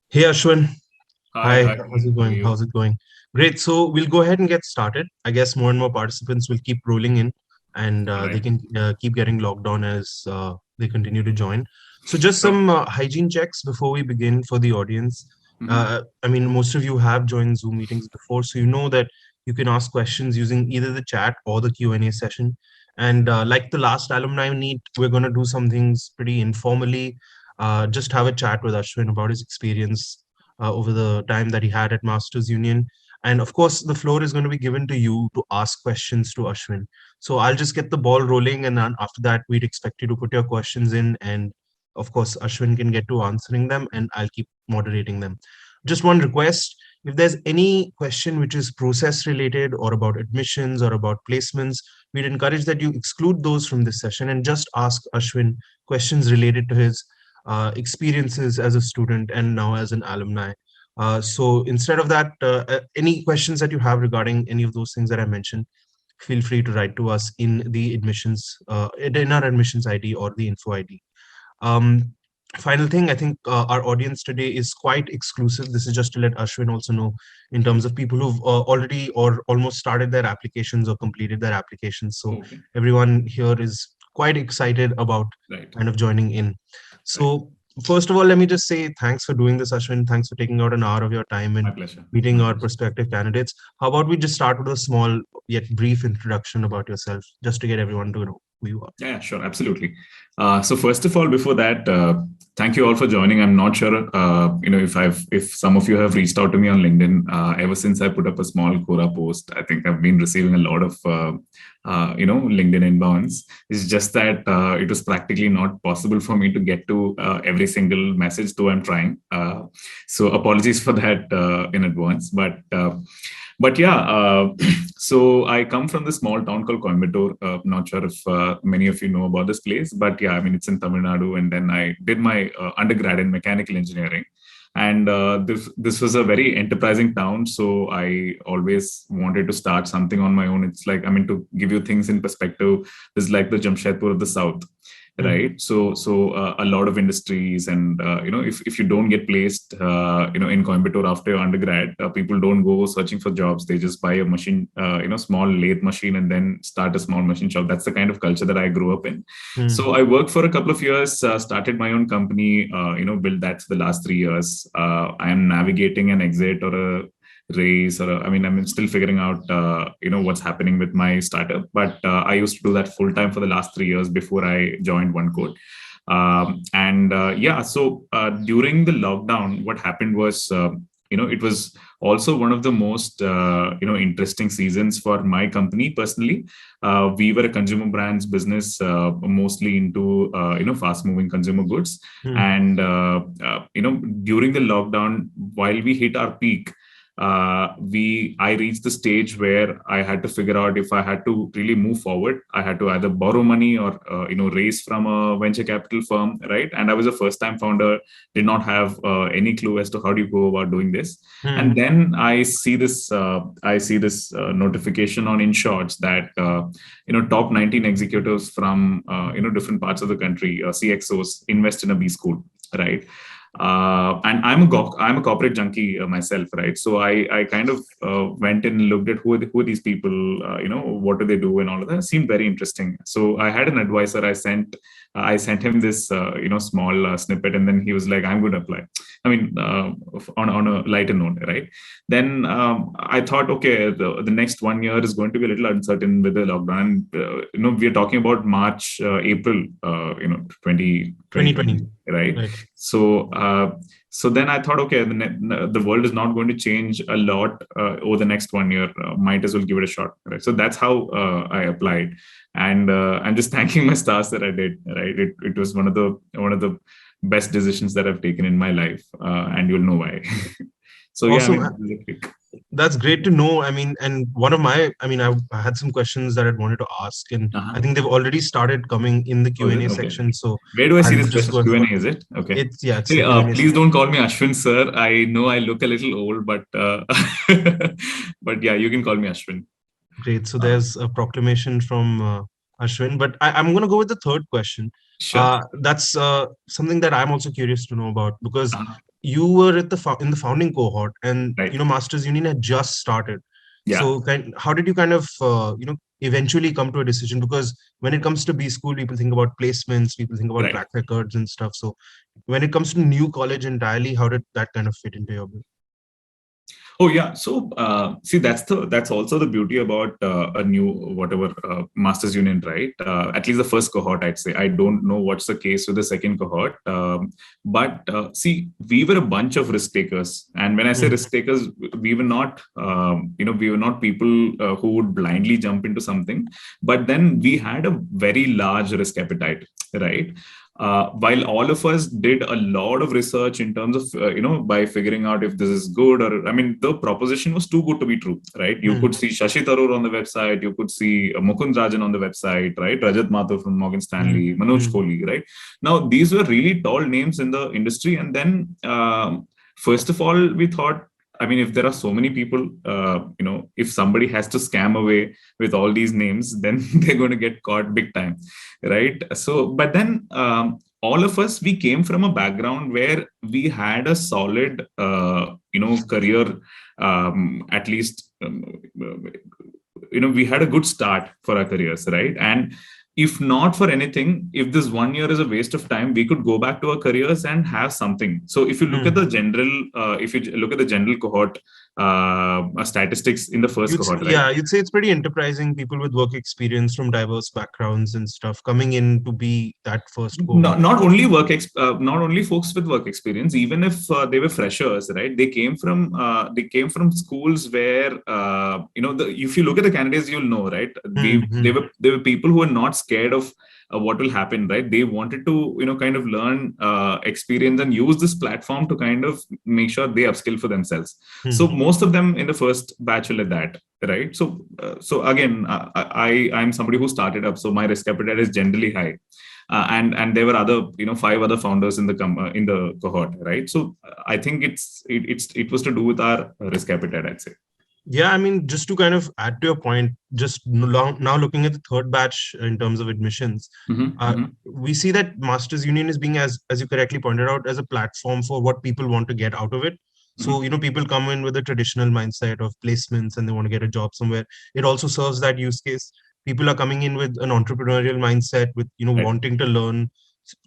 Hey Ashwin, Hi, hi, hi, how's it how are going? you? How's it going? Great. So we'll go ahead and get started. I guess more and more participants will keep rolling in and All they right. can keep getting logged on as they continue to join. So just Sure. some hygiene checks before we begin for the audience. Mm-hmm. I mean, most of you have joined Zoom meetings before, so you know that you can ask questions using either the chat or the Q&A session. And like the last alumni meet, we're going to do some things pretty informally. Just have a chat with Ashwin about his experience over the time that he had at Masters Union. And of course, the floor is going to be given to you to ask questions to Ashwin. So I'll just get the ball rolling, and then after that, we'd expect you to put your questions in. And of course, Ashwin can get to answering them, and I'll keep moderating them. Just one request, if there's any question which is process related or about admissions or about placements, we'd encourage that you exclude those from this session and just ask Ashwin questions related to his experiences as a student and now as an alumni. So instead of that, any questions that you have regarding any of those things that I mentioned, feel free to write to us in the admissions, in our admissions ID or the info ID. Um, Final thing, I think our audience today is quite exclusive. This is just to let Ashwin also know in terms of people who've already or almost started their applications or completed their applications. So Okay. everyone here is quite excited about Right. kind of joining in. Right. So first of all, let me just say thanks for doing this, Ashwin. Thanks for taking out an hour of your time My and pleasure. meeting My our pleasure. prospective candidates. How about we just start with a small yet brief introduction about yourself, just to get everyone to know who you are. Yeah, yeah, sure, absolutely. So first of all, before that, thank you all for joining. I'm not sure, if some of you have reached out to me on LinkedIn. Ever since I put up a small Quora post, I think I've been receiving a lot of, LinkedIn inbounds. It's just that it was practically not possible for me to get to every single message, though I'm trying. So apologies for that in advance, but yeah, so I come from this small town called Coimbatore. Not sure if many of you know about this place, but yeah, I mean, it's in Tamil Nadu. And then I did my undergrad in mechanical engineering. And this was a very enterprising town. So I always wanted to start something on my own. It's like, I mean, to give you things in perspective, this is like the Jamshedpur of the South, Hmm. right? So a lot of industries, and if you don't get placed in Coimbatore after your undergrad, people don't go searching for jobs. They just buy a machine, small lathe machine, and then start a small machine shop. That's the kind of culture that I grew up in. Hmm. So I worked for a couple of years, started my own company, built that for the last 3 years. I am navigating an exit or a raise, or I mean, I'm still figuring out what's happening with my startup. But I used to do that full time for the last 3 years before I joined OneCode. And yeah, so during the lockdown, what happened was, it was also one of the most interesting seasons for my company personally. We were a consumer brands business, mostly into fast moving consumer goods. Hmm. And during the lockdown, while we hit our peak, I reached the stage where I had to figure out if I had to really move forward. I had to either borrow money or raise from a venture capital firm, right? And I was a first time founder, did not have any clue as to how do you go about doing this. And Hmm. then I see this notification on InShorts that top 19 executives from different parts of the country, CXOs, invest in a B school, right? And I'm a corporate junkie myself, right? So I kind of went and looked at who are these people, what do they do, and all of that. It seemed very interesting. So I had an advisor. I sent him this small snippet, and then he was like, "I'm going to apply." I mean, on a lighter note, right? Then I thought, okay, the next 1 year is going to be a little uncertain with the lockdown. We are talking about March, April, 2020, 2020. right? Right. So then I thought, okay, the world is not going to change a lot over the next 1 year. Might as well give it a shot, right? So that's how I applied, and I'm just thanking my stars that I did. Right, it was one of the best decisions that I've taken in my life, and you'll know why. So yeah, I Awesome. mean, That's great to know. I mean, and one of my, I mean, I had some questions that I'd wanted to ask, and I uh-huh. think they've already started coming in the Oh, is it Q&A okay? section. So Where do I see I'll this just question? go ahead. Q&A, is it? Okay. Yeah, it's the Hey, Q&A please section. don't call me Ashwin, sir. I know I look a little old, but but yeah, you can call me Ashwin. Great. So Uh, there's a proclamation from Ashwin. But I'm going to go with the third question. Sure. That's something that I'm also curious to know about, because Uh-huh. you were at the in the founding cohort, and Right. Masters Union had just started. Yeah. So how did you kind of eventually come to a decision? Because when it comes to B school, people think about placements, people think about Right. track records and stuff. So when it comes to new college entirely, how did that kind of fit into your bill? Oh yeah. So see, that's also the beauty about a new whatever masters union, right? At least the first cohort, I'd say. I don't know what's the case with the second cohort, but see, we were a bunch of risk takers, and when I say Hmm. risk takers, we were not, we were not people who would blindly jump into something, but then we had a very large risk appetite, right? While all of us did a lot of research in terms of by figuring out if this is good, or I mean the proposition was too good to be true, right? You Hmm. could see Shashi Tharoor on the website, you could see Mukund Rajan on the website, right? Rajat Mathur from Morgan Hmm. Stanley, Manoj Hmm. Kohli, right? Now these were really tall names in the industry, and then first of all we thought, I mean, if there are so many people, if somebody has to scam away with all these names, then they're going to get caught big time, right? So, but then all of us, we came from a background where we had a solid, career, at least, we had a good start for our careers, right? And if not for anything, if this 1 year is a waste of time, we could go back to our careers and have something. So if you look at Hmm. the general, if you look at the general cohort statistics in the first cohort, right? You'd say it's pretty enterprising. People with work experience from diverse backgrounds and stuff coming in to be that first cohort. Not only not only folks with work experience, even if they were freshers, right? They came from schools where if you look at the candidates, you'll know, right? Hmm. Hmm. They were people who are not scared of what will happen, right? They wanted to kind of learn, experience, and use this platform to kind of make sure they upskill for themselves. So Hmm. most of them in the first batch will, at that, right? So so again, I'm somebody who started up, so my risk appetite is generally high, and there were other, five other founders in the in the cohort, right? So I think it was to do with our risk appetite, I'd say. Yeah, I mean, just to kind of add to your point, just now looking at the third batch in terms of admissions, Mm-hmm, uh, mm-hmm, we see that Masters Union is being, as you correctly pointed out, as a platform for what people want to get out of it. So, mm-hmm. people come in with a traditional mindset of placements and they want to get a job somewhere. It also serves that use case. People are coming in with an entrepreneurial mindset, with, Right, wanting to learn,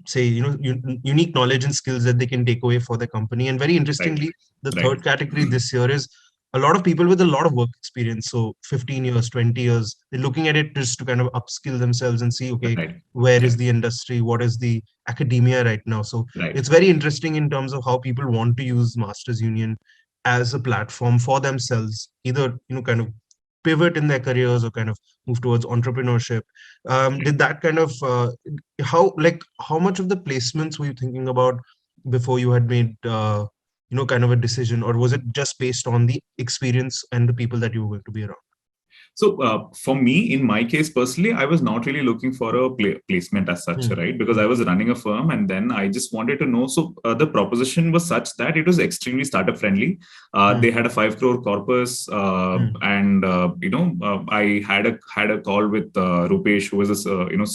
say, unique knowledge and skills that they can take away for their company. And very right, interestingly, the right, third category this year is a lot of people with a lot of work experience. So 15 years, 20 years, they're looking at it just to kind of upskill themselves and see, okay, right, where yeah, is the industry? What is the academia right now? So right, it's very interesting in terms of how people want to use Masters Union as a platform for themselves, either, kind of pivot in their careers or kind of move towards entrepreneurship. right. Did that kind of, how much of the placements were you thinking about before you had made, kind of a decision, or was it just based on the experience and the people that you were going to be around? So for me, in my case personally, I was not really looking for a placement as such, Hmm. right? Because Hmm. I was running a firm, and then I just wanted to know. So the proposition was such that it was extremely startup friendly. Hmm. They had a 5 crore corpus, Hmm. and I had a call with Rupesh, who was a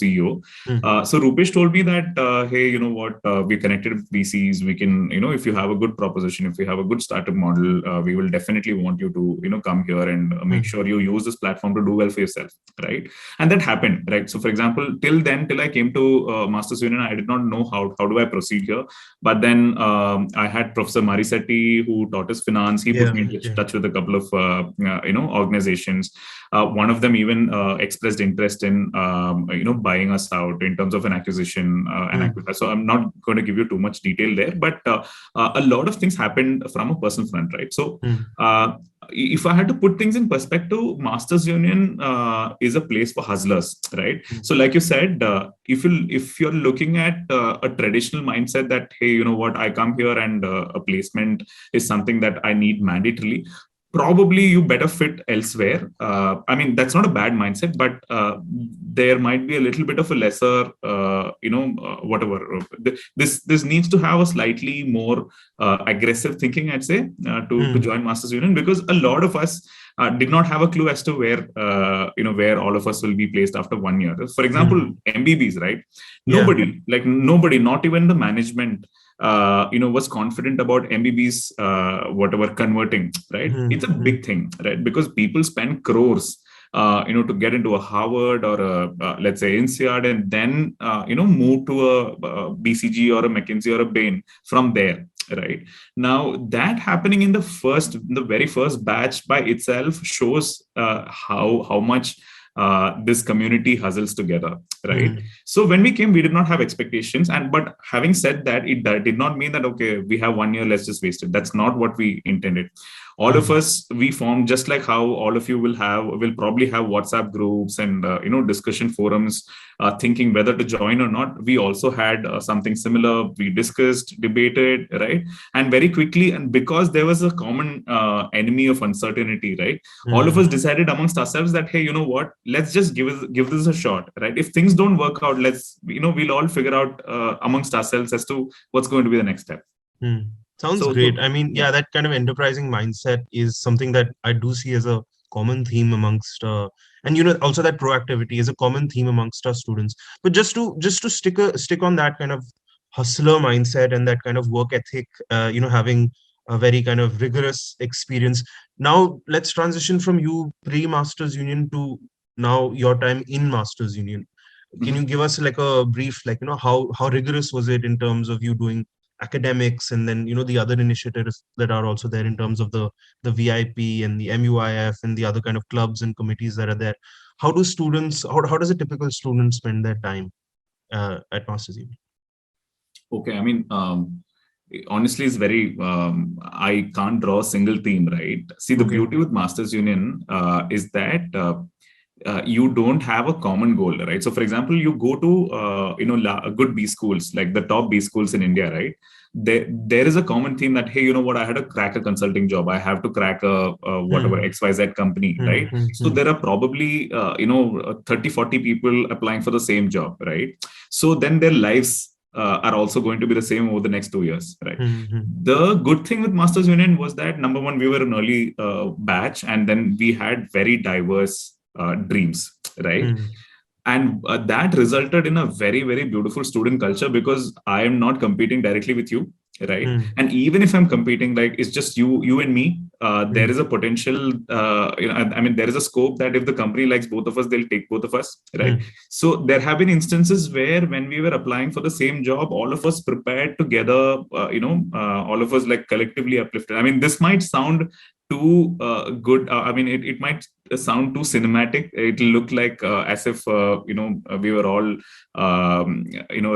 CEO. Hmm. So Rupesh told me that, hey, you know what, we connected with VCs. We can, if you have a good proposition, if you have a good startup model, we will definitely want you to, come here and make Hmm. sure you use this platform to do well for yourself, right? And that happened, right? So for example, till I came to Masters Union, I did not know how do I proceed here. But then I had Professor Marisetti, who taught us finance. He put Yeah. me in Yeah. touch with a couple of organizations. One of them even expressed interest in buying us out in terms of an acquisition, Hmm. so I'm not going to give you too much detail there, but a lot of things happened from a personal front, right? So Hmm. if I had to put things in perspective, Masters Union is a place for hustlers, right? Hmm. So, like you said, if you're looking at a traditional mindset that, hey, you know what, I come here and a placement is something that I need mandatorily. probably you better fit elsewhere. I mean, that's not a bad mindset, but there might be a little bit of a lesser, whatever. This needs to have a slightly more aggressive thinking, I'd say, to Hmm. join Masters Union, because a lot of us did not have a clue as to where all of us will be placed after 1 year. For example, Hmm. MBBs, right? Yeah. Nobody, not even the management, was confident about MBBs, whatever converting, right? Hmm. It's a Hmm. big thing, right? Because people spend crores, to get into a Harvard or let's say INSEAD, and then move to a BCG or a McKinsey or a Bain from there. Right now, that happening in the very first batch by itself shows how much this community hustles together, right? Hmm. So when we came, we did not have expectations, and but having said that, it did not mean that okay, we have 1 year, let's just waste it. That's not what we intended. All of Hmm. us, we formed, just like how all of you will probably have WhatsApp groups and discussion forums, thinking whether to join or not. We also had something similar. We discussed, debated, right? And very quickly, and because there was a common enemy of uncertainty, right? All of Hmm. us decided amongst ourselves that hey, you know what, let's just give this a shot, right? If things don't work out, we'll all figure out amongst ourselves as to what's going to be the next step. Hmm. Sounds So great. I mean, yeah. yeah, that kind of enterprising mindset is something that I do see as a common theme amongst, and also that proactivity is a common theme amongst our students. But just to stick on that kind of hustler mindset and that kind of work ethic, having a very kind of rigorous experience. Now let's transition from you pre-Masters Union to now your time in Masters Union. Can you Mhm. give us like a brief, like, how rigorous was it in terms of you doing academics, and then the other initiatives that are also there in terms of the VIP and the MUIF and the other kind of clubs and committees that are there? How does a typical student spend their time at Masters Union? Okay, I mean, honestly, it's very. I can't draw a single theme, right? See, the Okay. beauty with Masters Union is that you don't have a common goal, right? So, for example, you go to good B schools, like the top B schools in India, right? There is a common theme that hey, you know what? I had to crack a consulting job. I have to crack a whatever Hmm. XYZ company, Hmm. right? Hmm. So Hmm. there are probably 30, 40 people applying for the same job, right? So then their lives are also going to be the same over the next 2 years, right? Hmm. Hmm. The good thing with Masters Union was that number one, we were an early batch, and then we had very diverse dreams, right? Hmm. And that resulted in a very very beautiful student culture, because I am not competing directly with you, right? Hmm. And even if I'm competing, like it's just you and me, there Hmm. is a potential, I mean, there is a scope that if the company likes both of us, they'll take both of us, right? Hmm. So there have been instances where when we were applying for the same job, all of us prepared together, all of us like collectively uplifted. I mean, this might sound too good. I mean, it might sound too cinematic. It'll look like as if we were all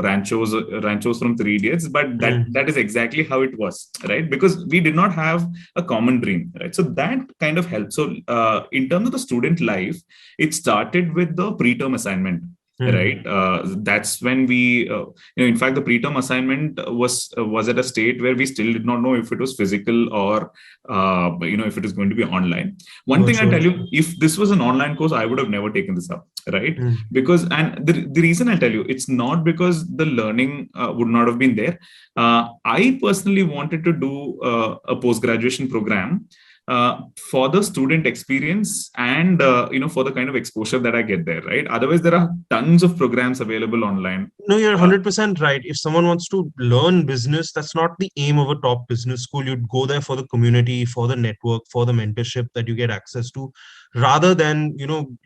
ranchos from Three Idiots, but that Hmm. is exactly how it was, right? Because we did not have a common dream, right? So that kind of helped. So in terms of the student life, it started with the preterm assignment. Hmm. Right, that's when we, in fact, the preterm assignment was at a state where we still did not know if it was physical or if it is going to be online. One thing I Virtual. tell you, if this was an online course, I would have never taken this up, right? Hmm. Because, and the reason I'll tell you, it's not because the learning would not have been there. I personally wanted to do a post graduation program for the student experience and for the kind of exposure that I get there, right? Otherwise, there are tons of programs available online. No, you're Uh, 100% right. If someone wants to learn business, that's not the aim of a top business school. You'd go there for the community, for the network, for the mentorship that you get access to, rather than,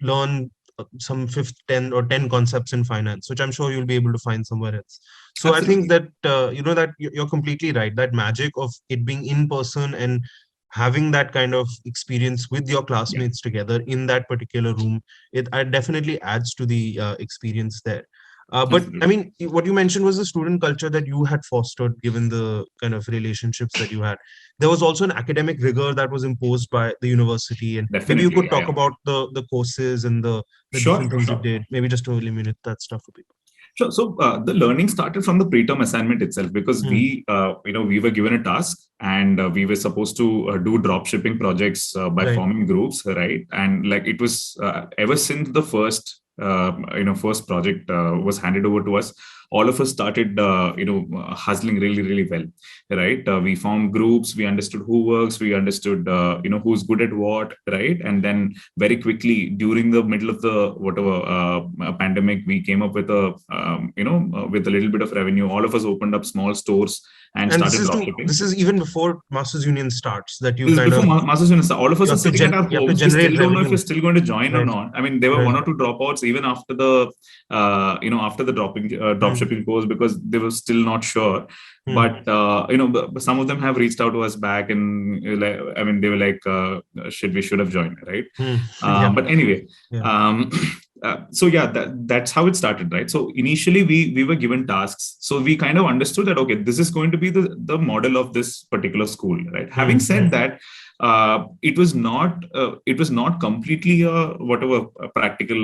learn some fifth, 10 or 10 concepts in finance, which I'm sure you'll be able to find somewhere else. So I think Absolutely. that, that you're completely right. That magic of it being in person and having that kind of experience with your Yeah, classmates together in that particular room, it definitely adds to the experience there. But I absolutely. mean, what you mentioned was the student culture that you had fostered, given the kind of relationships that you had. There was also an academic rigor that was imposed by the university, and maybe you Definitely. could Yeah, talk yeah. about the courses and the different Sure, things you sure. did, maybe just to eliminate that stuff for people. Sure. So the learning started from the pre-term assignment itself, because Hmm. we were given a task, and we were supposed to do drop shipping projects by Right. forming groups, right? And like it was ever since the first project was handed over to us, all of us started hustling really really well, right? We formed groups, we understood who works, we understood who's good at what, right? And then very quickly during the middle of the whatever pandemic, we came up with with a little bit of revenue. All of us opened up small stores and And this started is drop shipping. this is even before Masters Union starts, that you This is kind before of, Masters University. All of us you are have to sitting at our you have to homes. We still generate don't know if revenue. we're still going to join or Right. not. I mean, there were Right. one or two dropouts even after the after the drop Hmm. shipping course, because they were still not sure. Hmm. But but some of them have reached out to us back, and I mean, they were like, "Shit, we should have joined," right? Hmm. Yeah. But anyway, Yeah. um, so yeah, that's how it started, right? So initially we were given tasks, so we kind of understood that okay, this is going to be the model of this particular school, right? Having Hmm. said that, it was not completely a practical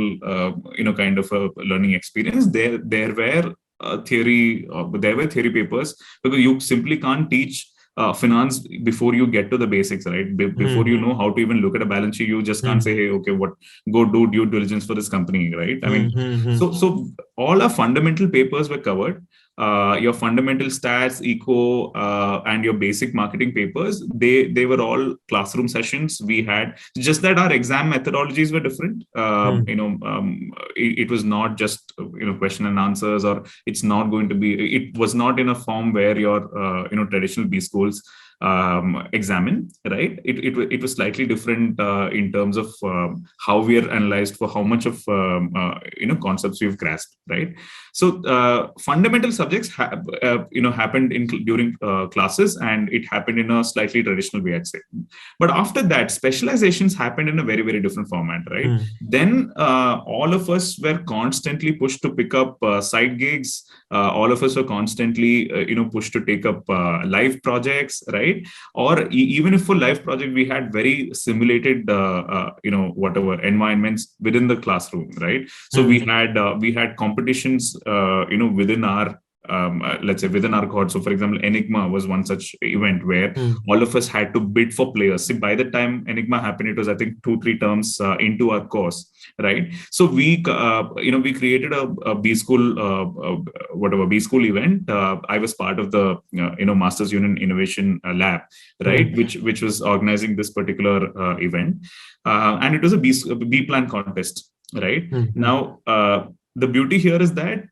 kind of a learning experience. There were theory papers, because you simply can't teach finance before you get to the basics, right? Before Hmm. you know how to even look at a balance sheet, you just can't Hmm. say, hey, okay, what, go do due diligence for this company, right? I Hmm. mean, Hmm. Hmm. so all our fundamental papers were covered. Your fundamental stats, eco, and your basic marketing papers, they were all classroom sessions. We had just that our exam methodologies were different. Hmm. It was not just question and answers, or it's not going to be. It was not in a form where your traditional B schools examine, right? It was slightly different in terms of how we are analyzed for how much of concepts we've grasped, right? So fundamental subjects happened in during classes, and it happened in a slightly traditional way, I'd say. But after that, specializations happened in a very very different format, right? Hmm. Then all of us were constantly pushed to pick up side gigs. All of us were constantly pushed to take up live projects, right? Or even if for live project we had very simulated whatever environments within the classroom, right? So Hmm. we had competitions within our let's say within our cohort. So for example, Enigma was one such event where Hmm. all of us had to bid for players. See, by the time Enigma happened, it was I think 2-3 terms into our course, right? So we created a B school whatever B school event. I was part of the Masters Union Innovation Lab, Hmm. right, which was organizing this particular event, and it was a B plan contest, right? Hmm. Hmm. Now, the beauty here is that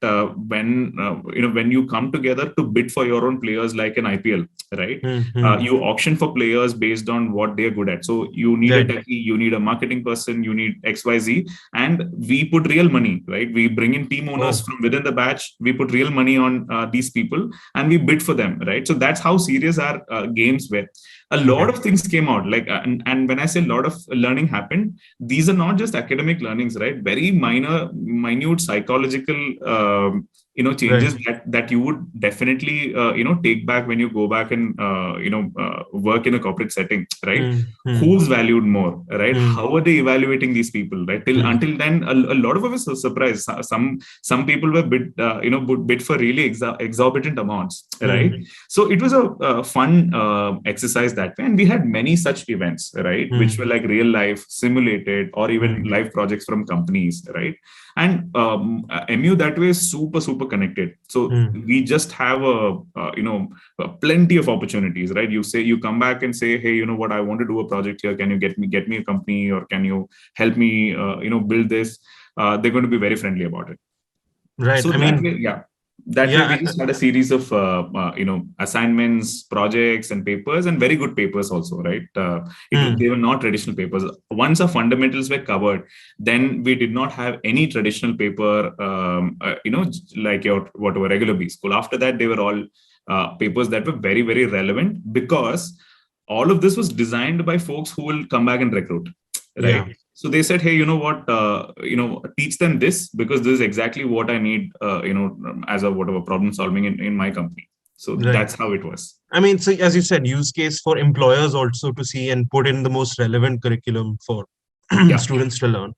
when you come together to bid for your own players like an IPL, right? Hmm. Hmm. You auction for players based on what they're good at. So you need a Right. techie, you need a marketing person, you need XYZ, and we put real money, right? We bring in team owners Oh. from within the batch. We put real money on these people, and we bid for them, right? So that's how serious our games were. A lot Okay. of things came out, like and when I say a lot of learning happened, these are not just academic learnings, right? Very minute psychological Right. changes that you would definitely take back when you go back and work in a corporate setting, right? Hmm. Hmm. Who's valued more, right? Hmm. How are they evaluating these people, right? Till Hmm. until then, a lot of us were surprised. Some people were bid for really exorbitant amounts, Hmm. right? So it was a fun exercise that way, and we had many such events, right, which Hmm. were like real life, simulated, or even Hmm. live projects from companies, right? And MU that way is super super connected. So Hmm. we just have plenty of opportunities, right? You come back and say, hey, you know what, I want to do a project here. Can you get me a company, or can you help me build this? They're going to be very friendly about it. Right. So I that mean, way, yeah, that way yeah. we just had a series of assignments, projects, and papers, and very good papers also, right? Hmm. They were not traditional papers. Once our fundamentals were covered, then we did not have any traditional paper, like your whatever regular B school. After that, they were all papers that were very very relevant, because all of this was designed by folks who will come back and recruit, Yeah. right? So they said, hey, you know what, teach them this, because this is exactly what I need, as a whatever problem solving in my company. So Right. that's how it was. I mean, so as you said, use case for employers also to see and put in the most relevant curriculum for Yeah, students to learn.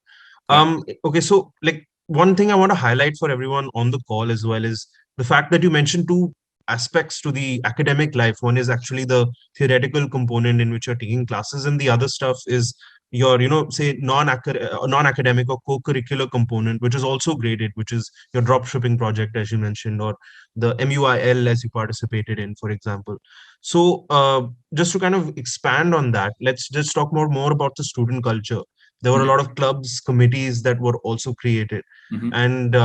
yeah. Okay, so like one thing I want to highlight for everyone on the call as well is the fact that you mentioned two aspects to the academic life. One is actually the theoretical component in which you're taking classes, and the other stuff is your, say non-academic or co-curricular component, which is also graded, which is your drop shipping project, as you mentioned, or the MUIL as you participated in, for example. So just to kind of expand on that, let's just talk more about the student culture. There were a lot Mhm. of clubs, committees that were also created. Mhm. And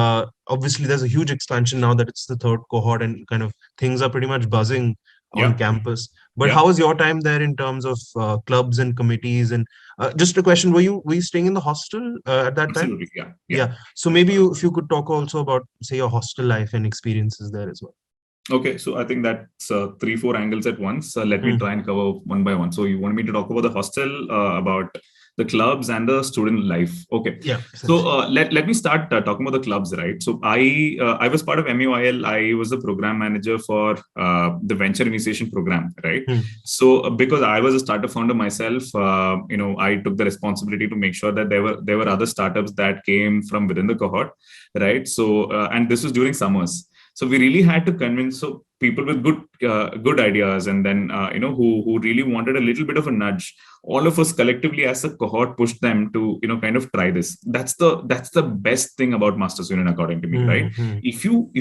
obviously, there's a huge expansion now that it's the third cohort and kind of things are pretty much buzzing on Yeah. campus. But Yeah. how was your time there in terms of clubs and committees? And just a question: Were you staying in the hostel at that time? Absolutely. Yeah. Yeah. Yeah. So maybe if you could talk also about, say, your hostel life and experiences there as well. Okay, so I think that's three, four angles at once. Let me Hmm. try and cover one by one. So you want me to talk about the hostel, about the clubs and the student life. Okay, Yeah, so essentially. let me start talking about the clubs, right? So I was part of MUIL. I was the program manager for the venture initiation program, right? Hmm. So because I was a startup founder myself, I took the responsibility to make sure that there were other startups that came from within the cohort, right? So and this was during summers, so we really had to convince so people with good ideas, and then who really wanted a little bit of a nudge. All of us collectively as a cohort pushed them to kind of try this. That's the best thing about Masters Union, according to me, right? Hmm. Hmm.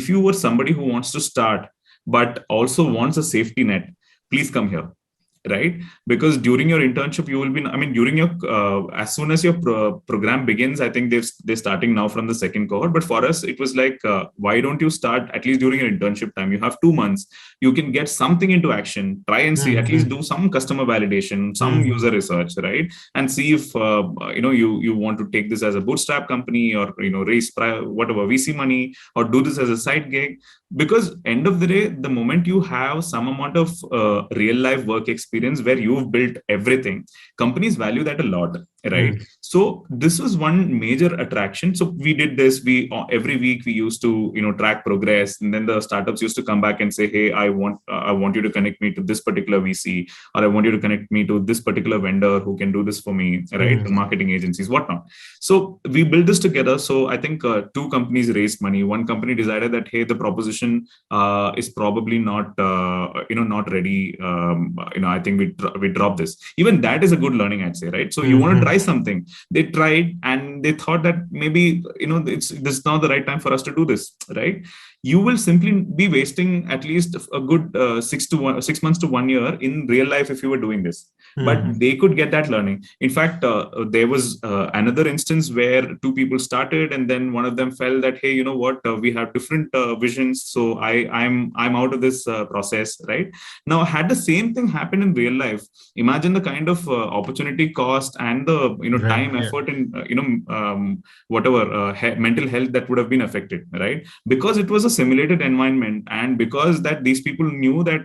If you were somebody who wants to start but also wants a safety net, please come here, right? Because during your internship you will be, I mean, during your as soon as your program begins, I think they're starting now from the second cohort, but for us it was like, why don't you start at least during your internship time? You have 2 months, you can get something into action, try and see, Hmm. at least Hmm. do some customer validation, some Hmm. user research, right? And see if you want to take this as a bootstrap company, or raise whatever VC money, or do this as a side gig. Because end of the day, the moment you have some amount of real life work experience where you've built everything, companies value that a lot, right? Hmm. So this was one major attraction. So we did this, we every week we used to track progress, and then the startups used to come back and say, hey, I want you to connect me to this particular VC, or I want you to connect me to this particular vendor who can do this for me, right? Hmm. The marketing agencies, whatnot. So we built this together. So I think two companies raised money. One company decided that, hey, the proposition is probably not ready. I think we drop this. Even that is a good learning, I'd say, right? So you Hmm. want to Hmm. try something. They tried and they thought that maybe it's this is not the right time for us to do this, right? You will simply be wasting at least a good 6 months to 1 year in real life if you were doing this. But Hmm. they could get that learning. In fact, there was another instance where two people started, and then one of them felt that, hey, you know what, we have different visions, so I'm out of this process, right? Now, had the same thing happened in real life, imagine the kind of opportunity cost and the Right. time, Yeah. effort, and whatever mental health that would have been affected, right? Because it was a simulated environment, and because that these people knew that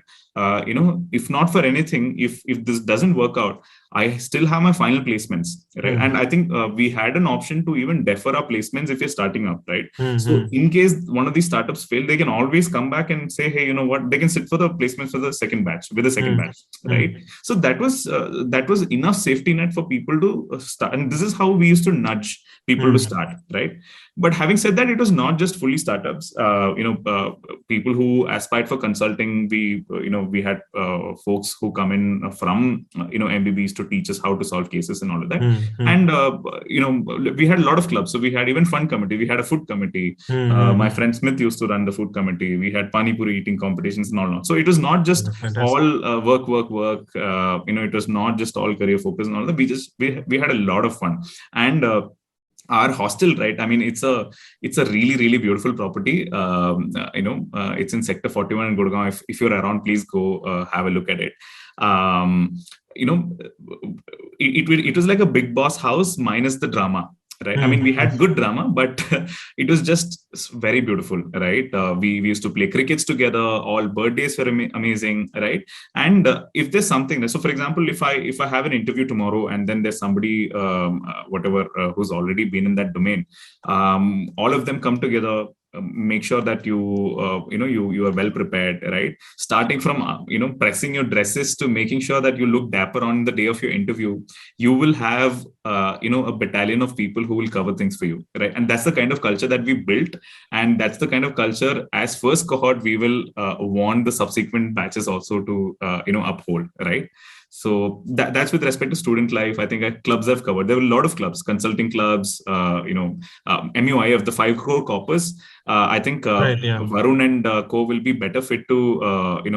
if not for anything, if this doesn't work out, I still have my final placements, right? Hmm. And I think we had an option to even defer our placements if you're starting up, right? Hmm. So Hmm. in case one of these startups fail, they can always come back and say, hey, you know what, they can sit for the placements for the second batch with the second Hmm. batch, Hmm. right? So that was enough safety net for people to start, and this is how we used to nudge people to Hmm. start, right? But having said that, it was not just fully startups. People who aspired for consulting, we had folks who come in from MBBs to teach us how to solve cases and all of that. Hmm. Hmm. And we had a lot of clubs. So we had even fun committee, we had a food committee. Hmm. My Hmm. friend Smith used to run the food committee. We had pani puri eating competitions and all that. So it was not just Fantastic. all work. It was not just all career focus and all that. We had a lot of fun. And our hostel, right, I mean, it's a really really beautiful property. It's in sector 41 in Gurgaon. If you're around, please go have a look at it. um, you know it was like a big boss house minus the drama, right? I Hmm. mean, we Hmm. had good drama, but it was just very beautiful, right? We used to play crickets together. All birthdays were amazing, right? And if there's something, so for example, if I have an interview tomorrow, and then there's somebody whatever who's already been in that domain, all of them come together. make sure that you are well prepared, right? Starting from pressing your dresses to making sure that you look dapper on the day of your interview. You will have a battalion of people who will cover things for you, right? And that's the kind of culture that we built, and that's the kind of culture as first cohort we will want the subsequent batches also to uphold, right? So that's with respect to student life. I think clubs I've covered. There were a lot of clubs, consulting clubs, MUI of the five core corpus. I think Right. Yeah. Varun and Co will be better fit to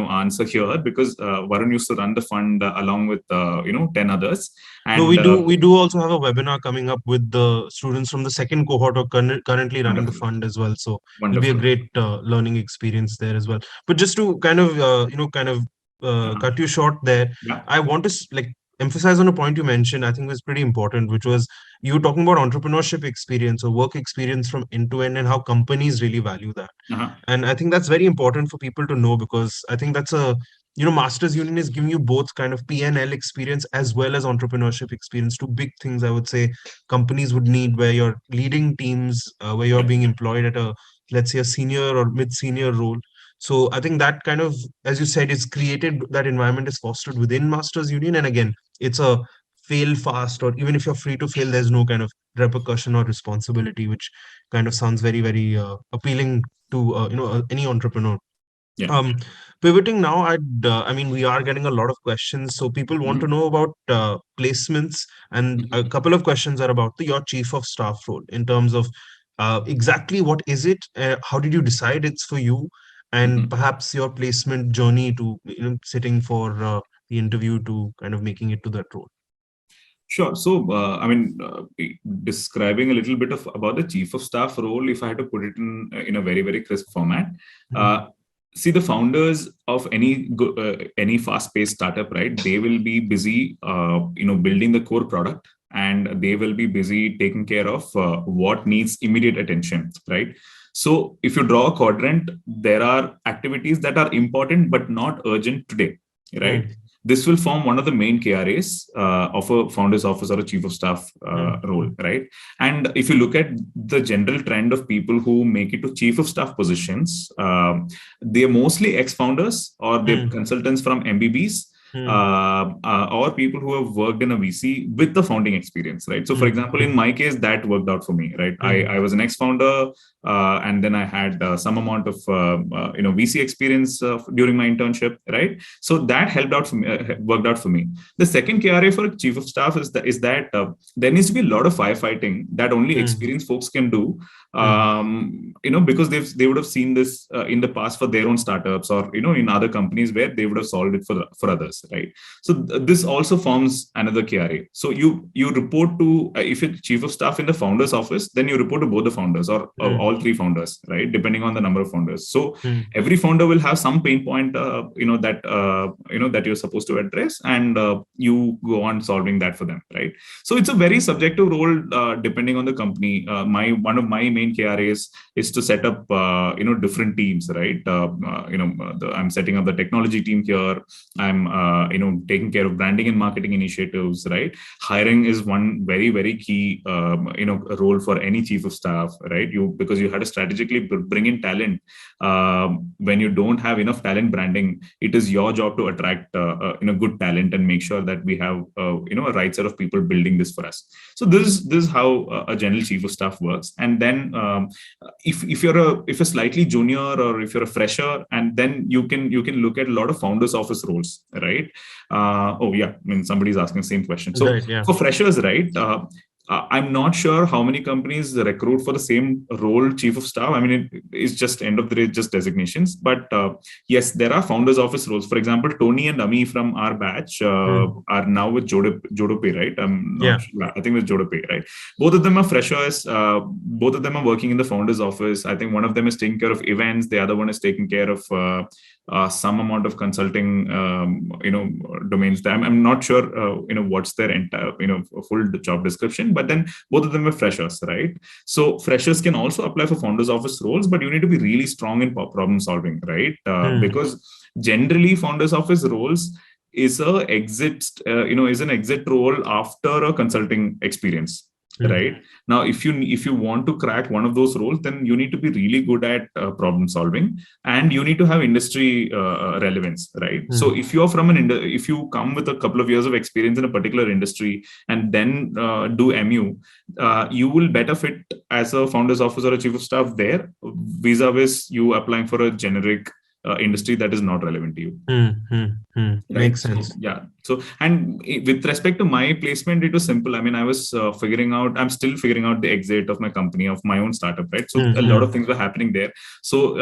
answer here, because Varun used to run the fund along with 10 others, No, and we do also have a webinar coming up with the students from the second cohort or currently running the wonderful, fund as well. So it'll be a wonderful. great learning experience there as well. But just to kind of Uh-huh. cut you short there, Yeah. I want to emphasize on a point you mentioned. I think was pretty important, which was you were talking about entrepreneurship experience or work experience from end to end and how companies really value that. Uh-huh. And I think that's very important for people to know, because I think that's a masters union is giving you both kind of PNL experience as well as entrepreneurship experience, two big things I would say companies would need, where you're leading teams, where you're Yeah. being employed at a, let's say, a senior or mid senior role. So I think that kind of, as you said, is created, that environment is fostered within masters union. And again, it's a fail fast, or even if you're free to fail, there's no kind of repercussion or responsibility, which kind of sounds very very appealing to any entrepreneur. Yeah. um, Pivoting now, I mean, we are getting a lot of questions. So people want to Mhm. know about placements, and a Mhm. couple of questions are about your chief of staff role in terms of exactly what is it, how did you decide it's for you, and Mhm. perhaps your placement journey to sitting for the interview to kind of making it to that role. Sure. So, describing a little bit of about the chief of staff role, if I had to put it in a very very crisp format, Mm, uh, see the founders of any fast-paced startup, right? They will be busy, building the core product, and they will be busy taking care of what needs immediate attention, right? So, if you draw a quadrant, there are activities that are important but not urgent today, right? mm, This will form one of the main KRAs of a founder's office or a chief of staff mm, role, mm, right? And if you look at the general trend of people who make it to chief of staff positions, they're mostly ex-founders or they're mm, consultants from MBBs, mm, or people who have worked in a VC with the founding experience, right? So, for mm, example, in mm, my case, that worked out for me, right? I mm, was an ex-founder, and then I had some amount of VC experience during my internship, right? So that helped out for me, worked out for me. The second KRA for a chief of staff is that there needs to be a lot of firefighting that only mm, experienced folks can do. mm, Because they would have seen this in the past for their own startups, or in other companies where they would have solved it for others, right? So this also forms another KRA. So you report to if you're chief of staff in the founder's office, then you report to both the founders or mm, all three founders, right? Depending on the number of founders. So mm, every founder will have some pain point, that you're supposed to address, and you go on solving that for them, right? So it's a very subjective role depending on the company. My One of my main KRAs is to set up different teams, right? I'm setting up the technology team here. I'm taking care of branding and marketing initiatives, right? Hiring is one very very key role for any chief of staff, right? Because you had to strategically bring in talent. When you don't have enough talent branding, it is your job to attract good talent and make sure that we have a right set of people building this for us. So this is how a general chief of staff works. And then if you're slightly junior, or if you're a fresher, and then you can look at a lot of founders office roles, right? Oh yeah, I mean, somebody's asking the same question. So right. Yeah. for freshers, right? I'm not sure how many companies recruit for the same role, chief of staff. I mean, it's just end of the day, just designations. But yes, there are founders office roles. For example, Tony and Ami from our batch Mm, are now with Jodopay, right? I'm not yeah. sure. I think with Jodopay, right? Both of them are freshers. Both of them are working in the founders office. I think one of them is taking care of events. The other one is taking care of some amount of consulting, domains. I'm not sure, what's their entire, full job description. But then both of them are freshers, right? So freshers can also apply for founders office roles, but you need to be really strong in problem solving, right? Mm, Because generally founders office roles is an exit role after a consulting experience, right? Now, if you want to crack one of those roles, then you need to be really good at problem solving, and you need to have industry relevance, right? So if you're from if you come with a couple of years of experience in a particular industry and then do MU, you will better fit as a founder's office or a chief of staff there, vis-a-vis you applying for a generic industry that is not relevant to you. Right. Makes So sense. yeah. So, and with respect to my placement, it was simple. I mean, I was I'm still figuring out the exit of my company, of my own startup, right? So a lot of things were happening there. So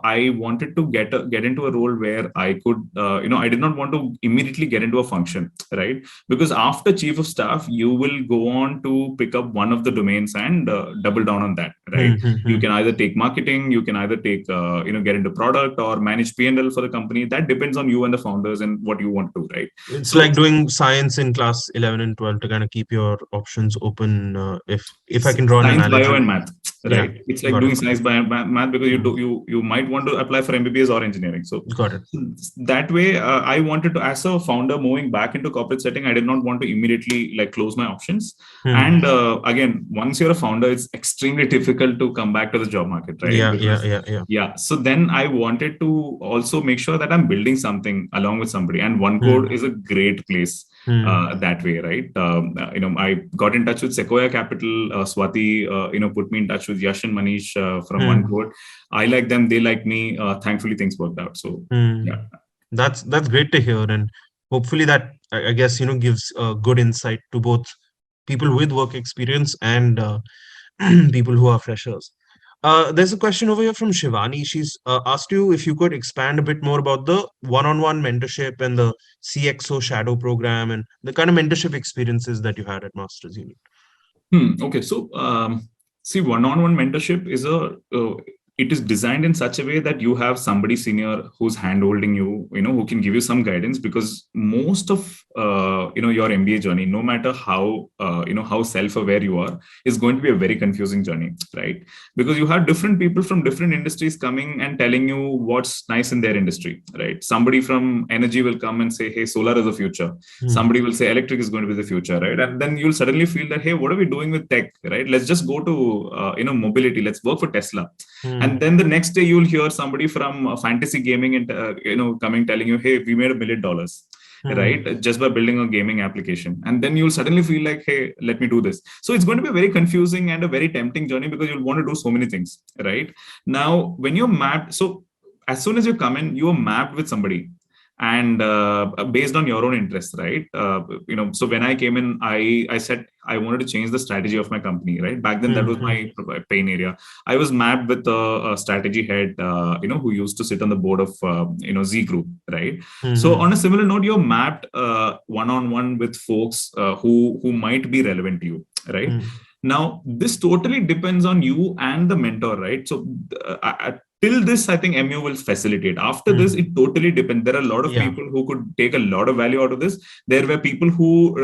I wanted to get into a role where I could, I did not want to immediately get into a function, right? Because after chief of staff, you will go on to pick up one of the domains and double down on that, right? You can either take marketing, you can either take, get into product or manage P&L for the company. That depends on you and the founders and what you want to, right? It's So like doing science in class 11 and 12 to kind of keep your options open. If I can draw an science, bio, analogy. and math, Yeah, right? It's like got it. doing science, bio, and math, because Mm, you might want to apply for MBBS or engineering. So got it. that way, I wanted to, as a founder moving back into corporate setting, I did not want to immediately like close my options. And again, once you're a founder, it's extremely difficult to come back to the job market, right? Yeah, yeah, Because yeah, yeah. yeah, so then I wanted to also make sure that I'm building something along with somebody, and OneCode is a great place that way, right? I got in touch with Sequoia Capital. Swati, put me in touch with Yash and Manish from OneCode. I like them; they like me. Thankfully, things worked out. So yeah. That's great to hear, and hopefully that I guess gives good insight to both people with work experience and people who are freshers. There's a question over here from Shivani. She's asked you if you could expand a bit more about the one-on-one mentorship and the CXO shadow program and the kind of mentorship experiences that you had at Masters Union. Okay, so see, one-on-one mentorship is it is designed in such a way that you have somebody senior who's hand-holding you, who can give you some guidance, because most of your MBA journey, no matter how how self-aware you are, is going to be a very confusing journey, right? Because you have different people from different industries coming and telling you what's nice in their industry, right? Somebody from energy will come and say, hey, solar is the future. Somebody will say electric is going to be the future, right? And then you'll suddenly feel that, hey, what are we doing with tech, right? Let's just go to mobility. Let's work for Tesla. And then the next day you'll hear somebody from fantasy gaming and coming telling you, hey, we made $1 million, right, just by building a gaming application. And then you'll suddenly feel like, hey, let me do this. So it's going to be a very confusing and a very tempting journey, because you'll want to do so many things, right? Now, when you're mapped, so as soon as you come in, you are mapped with somebody, and based on your own interests, right? So when I came in, I said I wanted to change the strategy of my company, right? Back then, that was my pain area. I was mapped with a strategy head, who used to sit on the board of Z Group, right? So on a similar note, you're mapped one-on-one with folks who might be relevant to you, right? Now, this totally depends on you and the mentor, right? So till this, I think MU will facilitate. After this, it totally depends. There are a lot of people who could take a lot of value out of this. There were people who,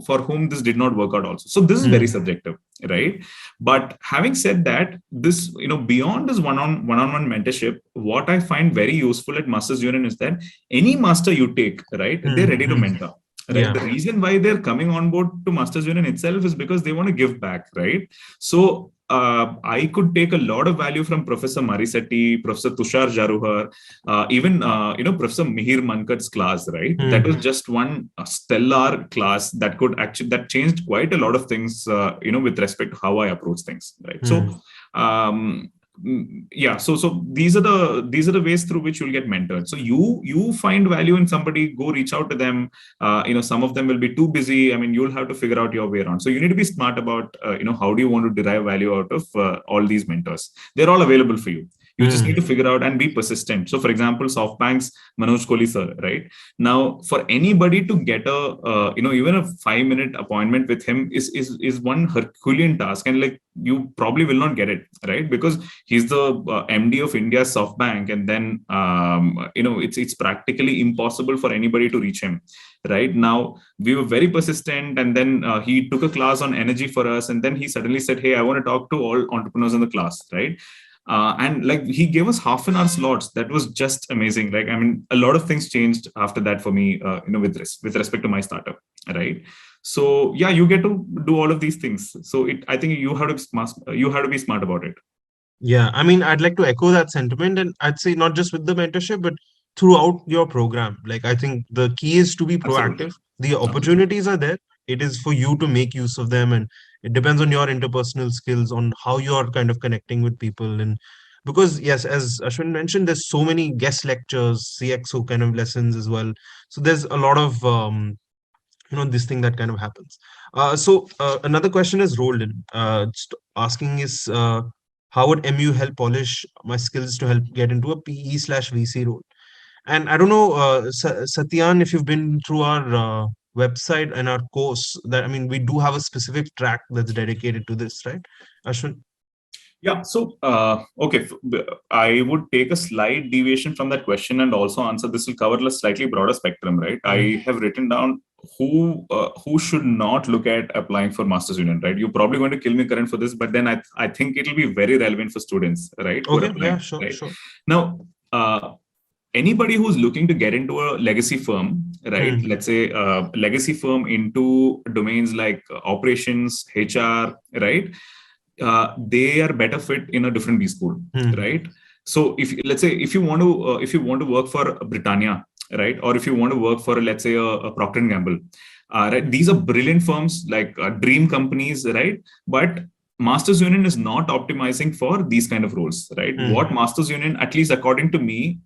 for whom this did not work out also. So this is very subjective, right? But having said that, this, beyond this one-on-one mentorship, what I find very useful at Masters Union is that any master you take, right, they're ready to mentor. Right. The reason why they're coming on board to Masters Union itself is because they want to give back, right? So I could take a lot of value from Professor Marisetti, Professor Tushar Jaruhar, even Professor Mihir Mankad's class, right? That was just one stellar class that changed quite a lot of things, with respect to how I approach things, right? So. So these are the ways through which you'll get mentored. So you find value in somebody, go reach out to them. Some of them will be too busy. I mean, you'll have to figure out your way around. So you need to be smart about how do you want to derive value out of all these mentors. They're all available for you. You just need to figure out and be persistent. So, for example, SoftBank's Manoj Kohli sir, right? Now, for anybody to get even a 5-minute appointment with him is one Herculean task, and like you probably will not get it, right? Because he's the MD of India's SoftBank, and then it's practically impossible for anybody to reach him. Right now, we were very persistent, and then he took a class on energy for us, and then he suddenly said, "Hey, I want to talk to all entrepreneurs in the class." Right? And like he gave us half an hour slots. That was just amazing. Like, I mean, a lot of things changed after that for me, with respect to my startup, right? So yeah, you get to do all of these things. So I think you have to be smart. You have to be smart about it. Yeah, I mean, I'd like to echo that sentiment, and I'd say not just with the mentorship, but throughout your program. Like, I think the key is to be Absolutely. proactive. The Absolutely. opportunities are there. It is for you to make use of them, and it depends on your interpersonal skills, on how you're kind of connecting with people. And because, yes, as Ashwin mentioned, there's so many guest lectures, CXO kind of lessons as well. So there's a lot of this thing that kind of happens. So another question is rolled in, asking is, how would MU help polish my skills to help get into a PE/VC role? And I don't know, Satyan, if you've been through our website and our course, that, I mean, we do have a specific track that's dedicated to this, right, Ashwin? Yeah. So, okay, I would take a slight deviation from that question and also answer. This will cover a slightly broader spectrum, right? Mm. I have written down who should not look at applying for Masters Union, right? You're probably going to kill me, Karan, for this, but then I think it'll be very relevant for students, right, who are Okay, yeah, applying, sure, right? sure. Now, anybody who's looking to get into a legacy firm, right? Mm. Let's say a legacy firm into domains like operations, HR, right? They are better fit in a different B school, Mm. right? So if let's say if you want to work for Britannia, right, or if you want to work for, let's say, a Procter and Gamble, right, these are brilliant firms, like dream companies, right? But Masters Union is not optimizing for these kind of roles, right? Mm. What Masters Union, at least according to me,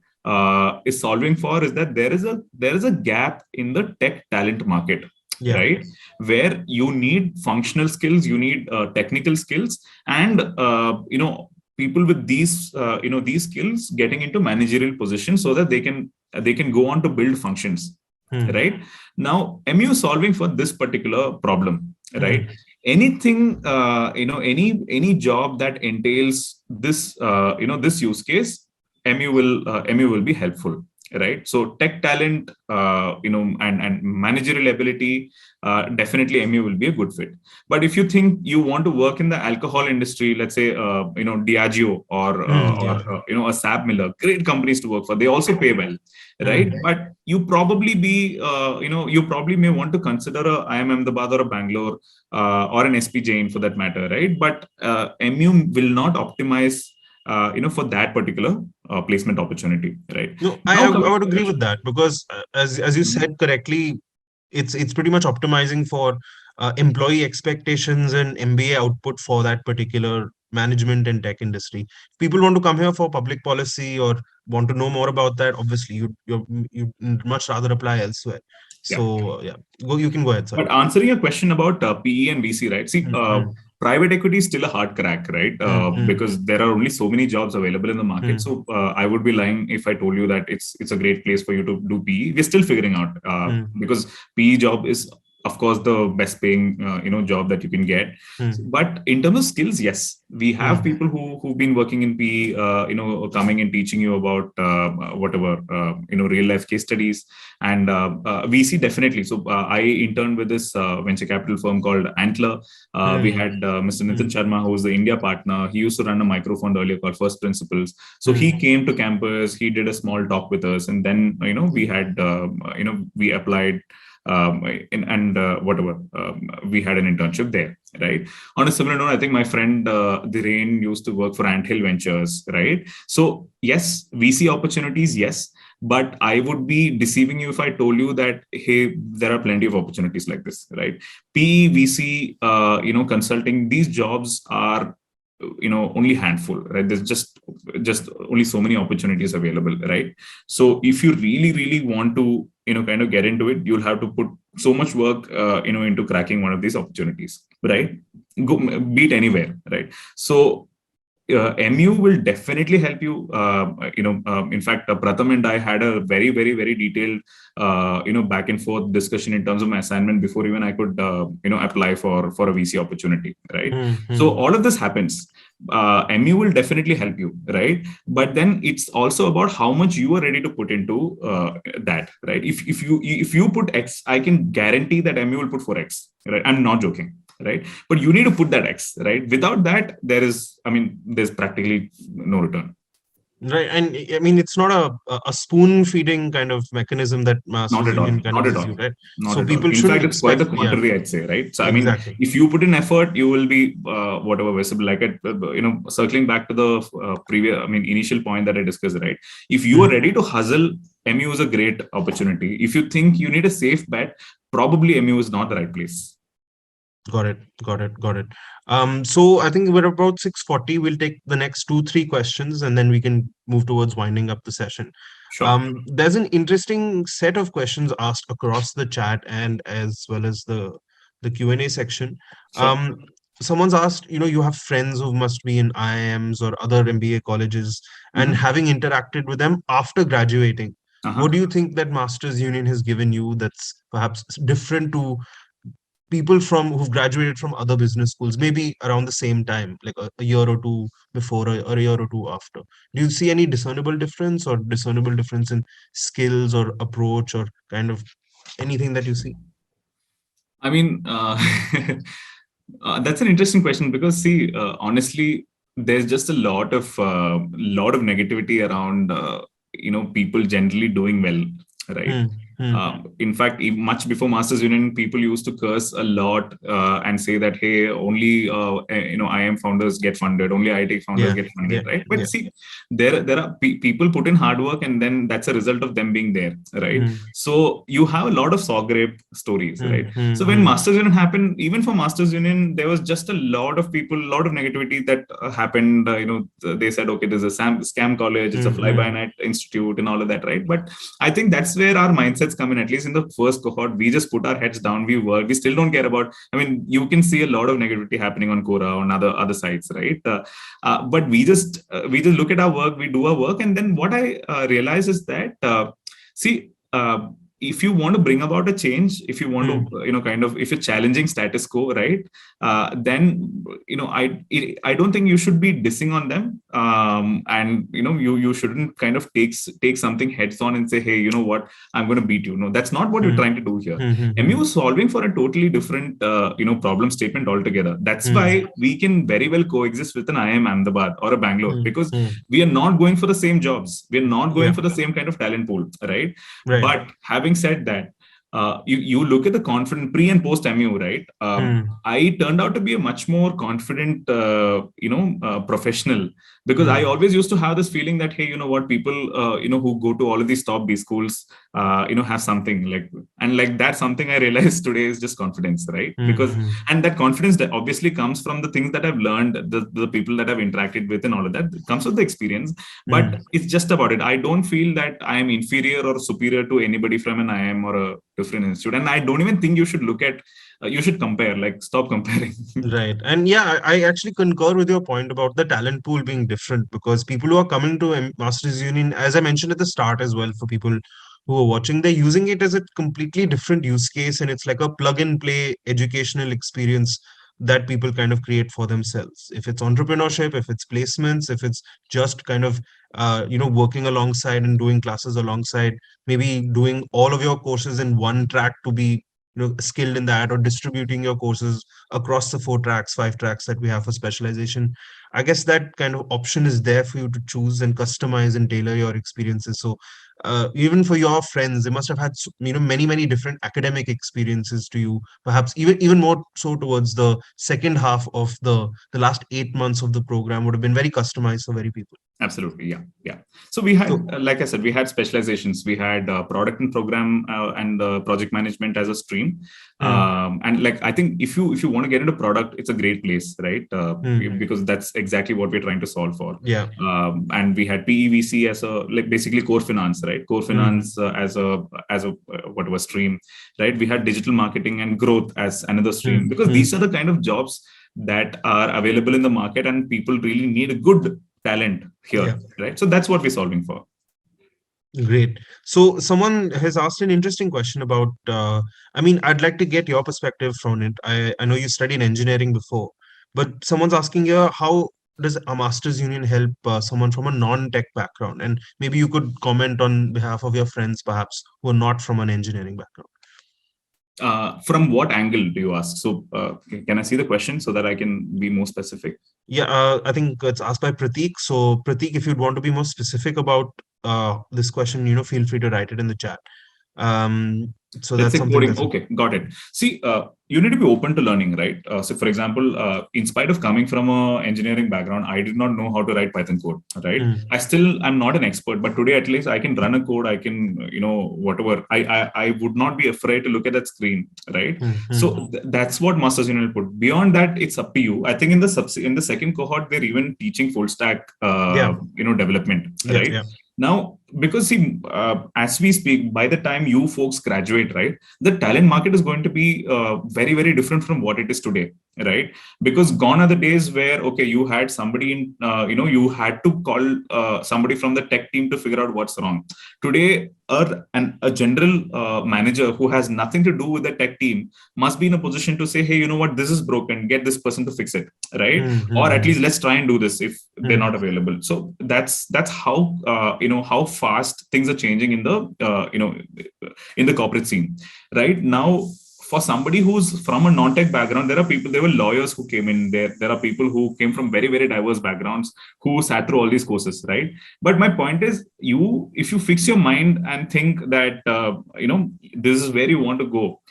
is solving for is that there is a gap in the tech talent market, Yeah. right? Where you need functional skills, you need technical skills, and people with these skills getting into managerial positions so that they can go on to build functions, Mm. right? Now MU is solving for this particular problem, right? Mm. Anything, any job that entails this, this use case, MU will be helpful, right? So tech talent, and managerial ability, definitely MU will be a good fit. But if you think you want to work in the alcohol industry, let's say, Diageo, Mm. Yeah. a Sab Miller, great companies to work for. They also pay well, right? Mm. But you probably may want to consider a IIM Ahmedabad or a Bangalore, or an SP Jain for that matter, right? But MU will not optimize, for that particular placement opportunity, right? No, Now I coming would to the agree with question. that, because as you Mhm. said correctly, it's pretty much optimizing for employee expectations and MBA output for that particular management and tech industry. If people want to come here for public policy or want to know more about that, obviously you much rather apply elsewhere. Yeah. So yeah, you can go ahead. Sorry. But answering your question about PE and VC, right? See, Mm. private equity is still a hard crack, right? Mm. Mm. Because there are only so many jobs available in the market. Mm. So I would be lying if I told you that it's a great place for you to do PE. We're still figuring out, Mm. because PE job is, of course, the best paying job that you can get. Mm. But in terms of skills, yes, we have Mm. people who've been working in PE, coming and teaching you about whatever, real life case studies. And VC, definitely. So I interned with this venture capital firm called Antler. We Mm. had Mr. Nitin Mm. Sharma, who was the India partner. He used to run a micro fund earlier called First Principles. So he Mm. came to campus. He did a small talk with us, and then we had we applied, and whatever, we had an internship there, right? On a similar note, I think my friend Dhiren used to work for Ant Hill Ventures, right? So yes, VC opportunities, yes, but I would be deceiving you if I told you that, hey, there are plenty of opportunities like this, right? PE, VC, consulting, these jobs are, only handful, right? There's just only so many opportunities available, right? So if you really want to, kind of get into it, you'll have to put so much work, into cracking one of these opportunities, right? Go beat anywhere, right? So MU will definitely help you. In fact, Pratham and I had a very, very, very detailed, back and forth discussion in terms of my assignment before even I could, apply for a VC opportunity, right? So Mm. all of this happens. MU will definitely help you, right? But then it's also about how much you are ready to put into that, right? If you put X, I can guarantee that MU will put for X, right? I'm not joking. right? But you need to put that X, right? Without that, there's practically no return. Right, and I mean it's not a spoon feeding kind of mechanism that Not Masters at all. Union kind of Not at gives all. you, right? Not So at all. people In shouldn't fact, it's quite expect, the yeah, contrary, I'd say, right? So, I mean, exactly. if you put in effort, you will be whatever visible. Like, circling back to the previous, initial point that I discussed, right? If you are Hmm. ready to hustle, MU is a great opportunity. If you think you need a safe bet, probably MU is not the right place. Got it. Got it. Got it. So I think we're about 6:40. We'll take the next two, three questions, and then we can move towards winding up the session. Sure. There's an interesting set of questions asked across the chat and as well as the Q&A section. Sure. Um, Someone's asked, you have friends who must be in IIMs or other MBA colleges, and Mm-hmm. having interacted with them after graduating, what Uh-huh. do you think that Masters Union has given you that's perhaps different to people from who've graduated from other business schools, maybe around the same time, like a year or two before or a year or two after? Do you see any discernible difference in skills or approach or kind of anything that you see? I mean, that's an interesting question because, see, honestly, there's just a lot of negativity around, people generally doing well, right? Hmm. Hmm. In fact, much before Masters Union, people used to curse a lot and say that, hey, only IIM founders get funded, only IT founders Yeah. get funded, Yeah. right? But Yeah. see, there are people put in hard work, and then that's a result of them being there, right? Hmm. So you have a lot of saw grape stories, Hmm. right? Hmm. So when Hmm. Masters Union happened, even for Masters Union, there was just a lot of people, a lot of negativity that happened. They said, okay, there's a scam college, it's a Hmm. Hmm. fly-by-night institute, and all of that, right? But I think that's where our mindsets come in. At least in the first cohort, we just put our heads down, we work. We still don't care about. You can see a lot of negativity happening on Quora, on other sites, right? But we just look at our work, we do our work, and then what I realize is that see. If you want to bring about a change, if you want Hmm. to, if you're challenging status quo, right? Then I don't think you should be dissing on them, and you shouldn't kind of take something heads on and say, hey, you know what, I'm going to beat you. No, that's not what you're Hmm. trying to do here. Hmm. Hmm. MU is solving for a totally different problem statement altogether. That's Hmm. why we can very well coexist with an IIM Ahmedabad or a Bangalore, Hmm. because Hmm. we are not going for the same jobs, we're not going Yeah. for the same kind of talent pool, right? Right. But having said that, you look at the confident pre and post MU, right? Hmm. I turned out to be a much more confident, professional, because I Hmm. always used to have this feeling that, hey, you know what, people, who go to all of these top B schools, have something like, and like that's something I realized today is just confidence, right? Hmm. Because, Hmm. and that confidence that obviously comes from the things that I've learned, the people that I've interacted with, and all of that. It comes with the experience, Hmm. but it's just about it. I don't feel that I am inferior or superior to anybody from an IIM or a different institute, and I don't even think you should look at. You should compare. Like, stop comparing. Right. And yeah, I actually concur with your point about the talent pool being different because people who are coming to Masters Union, as I mentioned at the start as well, for people who are watching, they're using it as a completely different use case. And it's like a plug and play educational experience that people kind of create for themselves. If it's entrepreneurship, if it's placements, if it's just kind of, working alongside and doing classes alongside, maybe doing all of your courses in one track to be skilled in that, or distributing your courses across the 4 tracks, 5 tracks that we have for specialization. I guess that kind of option is there for you to choose and customize and tailor your experiences. So even for your friends, they must have had many different academic experiences to you, perhaps even more so towards the second half of the last 8 months of the program would have been very customized for very people. Absolutely, yeah, yeah. So we had, So like I said, we had specializations. We had product and program and project management as a stream. hmm, And like, I think if you want to get into product, it's a great place, right? hmm, Because that's exactly what we're trying to solve for. yeah, And we had PEVC as a, like, basically core finance, right? Core hmm, finance as a whatever stream, right? We had digital marketing and growth as another stream, hmm, because hmm, these are the kind of jobs that are available in the market, and people really need a good talent yeah. here, right? So that's what we're solving for. Great. So someone has asked an interesting question about, I mean, I'd like to get your perspective from it. I know you studied engineering before, but someone's asking here, how does a master's union help someone from a non-tech background? And maybe you could comment on behalf of your friends, perhaps, who are not from an engineering background. From what angle do you ask? So can I see the question so that I can be more specific? Yeah, I think it's asked by Prateek. So Prateek, if you'd want to be more specific about this question, feel free to write it in the chat. Um, so Let's that's say something coding. that's Okay, got it. See, you need to be open to learning, right? So, for example, in spite of coming from a engineering background, I did not know how to write Python code, right? mm, I still am not an expert, but today at least I can run a code. I can, whatever. I would not be afraid to look at that screen, right? mm, mm. So that's what masters unit put. Beyond that, it's up to you. I think in the in the second cohort, they're even teaching full stack, Yeah, development, yeah, right? yeah. Now, because see, as we speak, by the time you folks graduate, right, the talent market is going to be very, very different from what it is today, right? Because gone are the days where, okay, you had somebody in, you had to call somebody from the tech team to figure out what's wrong. Today, a general manager who has nothing to do with the tech team must be in a position to say, hey, you know what, this is broken, get this person to fix it, right? Mm, Or mm, at mm, least let's try and do this if they're mm, not available. So that's how how fast things are changing in the in the corporate scene right now. For somebody who's from a non-tech background, there were lawyers who came in there. There are people who came from very, very diverse backgrounds who sat through all these courses, right? But my point is, if you fix your mind and think that, this is where you want to go,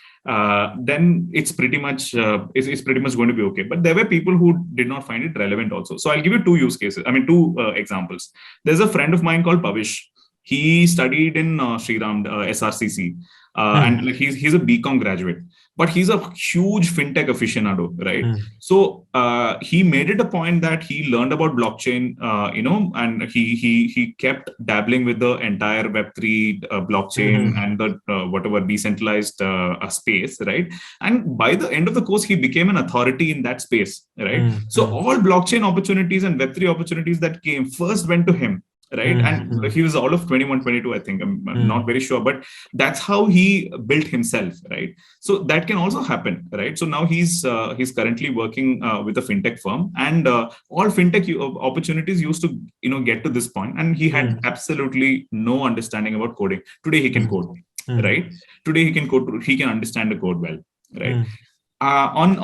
then it's pretty much going to be okay. But there were people who did not find it relevant also. So I'll give you two use cases. I mean, two examples. There's a friend of mine called Pavish. He studied in Sriram SRCC, and mm, like he's a BCom graduate, but he's a huge fintech aficionado, right? mm, So he made it a point that he learned about blockchain, and he kept dabbling with the entire Web3 blockchain mm, and the whatever decentralized space, right? And by the end of the course, he became an authority in that space, right? mm, So mm, all blockchain opportunities and Web3 opportunities that came first went to him, right? mm, And mm, he was all of 21, 22, I think. I'm not mm, very sure, but that's how he built himself, right? So that can also happen, right? So now he's currently working with a fintech firm, and all fintech opportunities used to get to this point, and he had mm, absolutely no understanding about coding. Today he can mm, code, mm, right? Today he can code. He can understand the code well, right? mm. On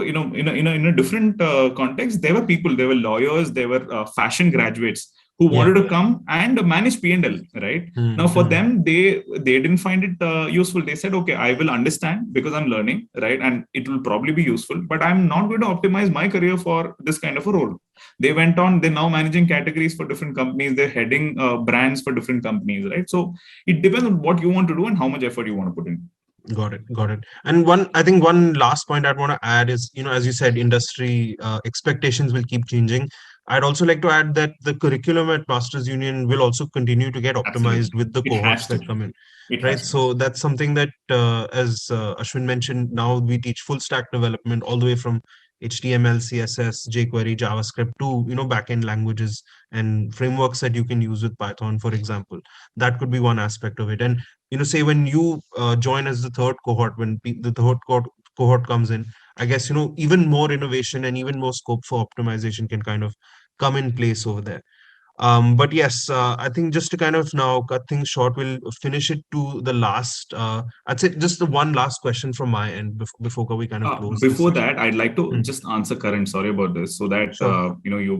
in a different context, there were lawyers, there were fashion graduates who Yeah. wanted to come and manage P&L, right? Mm, Now for mm, them, they didn't find it useful. They said, okay, I will understand because I'm learning, right? And it will probably be useful, but I'm not going to optimize my career for this kind of a role. They went on, they're now managing categories for different companies, they're heading brands for different companies, right? So it depends on what you want to do and how much effort you want to put in. got it, got it. And I think one last point I'd want to add is, as you said, industry expectations will keep changing. I'd also like to add that the curriculum at Masters Union will also continue to get optimized Absolutely. with the It cohorts has to. that come in, It right? has to. So that's something that, as Ashwin mentioned, now we teach full stack development all the way from HTML, CSS, jQuery, JavaScript to, backend languages and frameworks that you can use with Python, for example. That could be one aspect of it. And say when you join as the third cohort, when the cohort comes in, I guess even more innovation and even more scope for optimization can kind of come in place over there. But yes, I think just to kind of now cut things short, we'll finish it to the last. I'd say just the one last question from my end before we kind of close this Before session. that, I'd like to Hmm. just answer Karan. Sorry about this. So that Sure.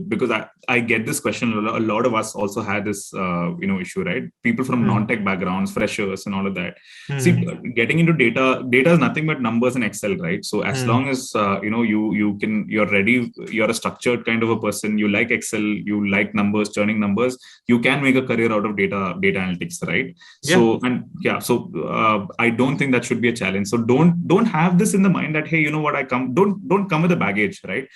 because I get this question. A lot of us also had this issue, right? People from Hmm. non-tech backgrounds, freshers, and all of that. See, Hmm. getting into data is nothing but numbers and Excel, right? So as Hmm. long as you're ready, you're a structured kind of a person. You like Excel, you like numbers, churning numbers. You can make a career out of data analytics, right? Yeah. So and yeah, so I don't think that should be a challenge. So don't have this in the mind that, hey, you know what, don't come with a baggage, right?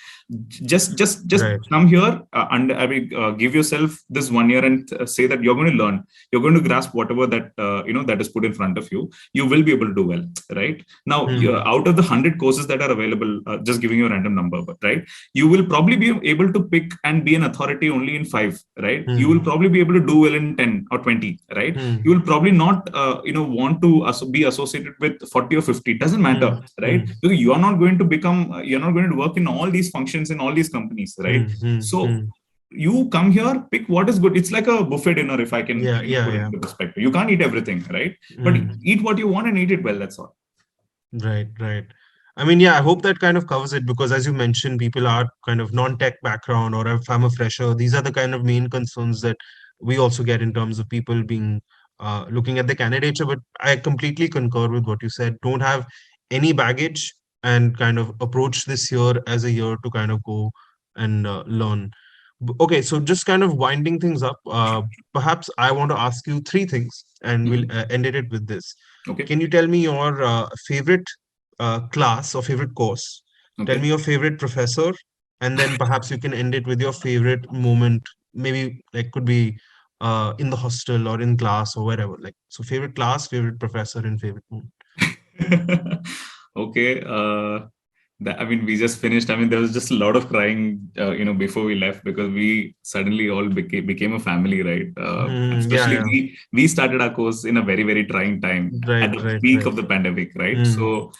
Just Right. come here, and I mean, give yourself this 1 year and say that you're going to learn, you're going to grasp whatever that that is put in front of you. You will be able to do well, right? Now, Hmm. out of the 100 courses that are available, just giving you a random number, but right, you will probably be able to pick and be an authority only in 5, right? You will Hmm. probably be able to do well in 10 or 20, right? You Hmm. will probably not want to be associated with 40 or 50. It doesn't matter, Hmm. right? Hmm. Because you're not going to work in all these functions in all these companies, right? Hmm. Hmm. So Hmm. you come here, pick what is good. It's like a buffet dinner, if I can Yeah. Yeah. put it Yeah. into perspective. You can't eat everything, right? But Hmm. eat what you want and eat it well. That's all. Right, right. I mean, yeah, I hope that kind of covers it because, as you mentioned, people are kind of non-tech background, or if I'm a fresher, these are the kind of main concerns that we also get in terms of people being looking at the candidature. But I completely concur with what you said. Don't have any baggage and kind of approach this year as a year to kind of go and learn. Okay, so just kind of winding things up, perhaps I want to ask you three things, and we'll Mhm. end it with this. Okay. Can you tell me your favorite class or favorite course? Tell me Okay. your favorite professor, and then perhaps you can end it with your favorite moment. Maybe like could be in the hostel or in class or wherever. Like so, favorite class, favorite professor, and favorite moment. Okay. I mean, we just finished. I mean, there was just a lot of crying, before we left because we suddenly all became a family, right? And Yeah, especially yeah. we started our course in a very, very trying time Right, at the right, peak right. of the pandemic, right? Mm, So,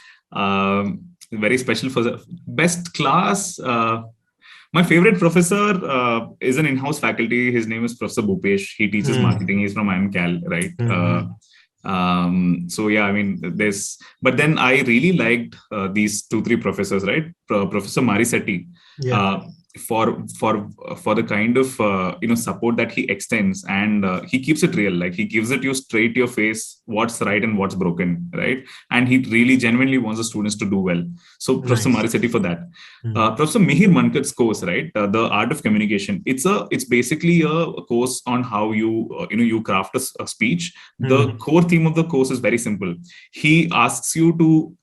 very special for the best class. My favorite professor is an in-house faculty. His name is Professor Bhupesh. He teaches mm, marketing. He's from IMCAL, right? mm. So yeah, I mean, but then I really liked these two, three professors, right? Professor Marisetti, Yeah. uh, for the kind of support that he extends, and he keeps it real. Like he gives it you straight to your face, what's right and what's broken, right? And he really genuinely wants the students to do well. So Professor Nice. Marisetti for that. Mm, Professor Mihir Mankad's course, right? The art of communication. It's basically a course on how you craft a speech. The mm, core theme of the course is very simple. He asks you to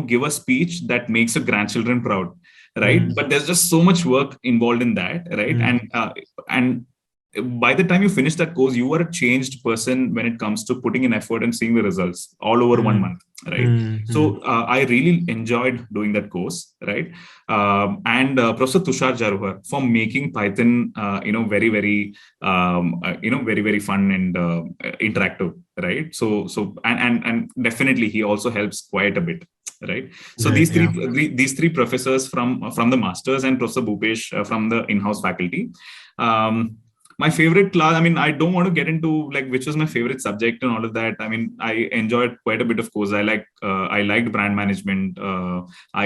give a speech that makes your grandchildren proud, right? mm, But there's just so much work involved in that, right? mm, And by the time you finish that course, you are a changed person when it comes to putting in effort and seeing the results all over one mm, month, right? mm, mm. So I really enjoyed doing that course, right? And Professor Tushar Jaruhar for making Python, very very very fun and interactive, right? So and definitely he also helps quite a bit, right? So Right. Yeah. these three professors from the masters and Professor Bhupesh from the in-house faculty. Um, my favorite class, I mean, I don't want to get into like which was my favorite subject and all of that. I mean, I enjoyed quite a bit of course. I liked brand management. I